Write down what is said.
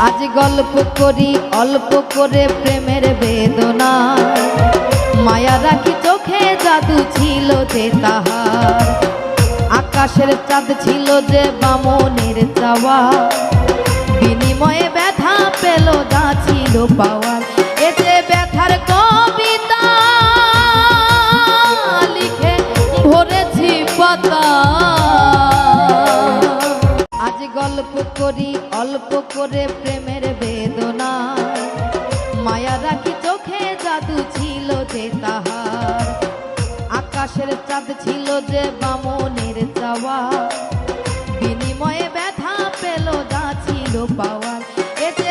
আজ গল্প করি অল্প করে প্রেমের বেদনা, মায়া রাখি চোখে জাদু ছিল যে তাহার, আকাশের চাঁদ ছিল যে বামনের চাওয়া, বিনিময়ে ব্যথা পেল যা ছিল পাওয়ার। এ যে ব্যথার কবিতা লিখে ভরেছি পাতা। আজ গল্প করি অল্প করে প্রেমের বেদনা, মায়া রাখি চোখে জাদু ছিল যে তাহার, আকাশের চাঁদ ছিল যে বামনের চাওয়া, বিনিময়ে ব্যথা পেল যা ছিল পাওয়ার। এতে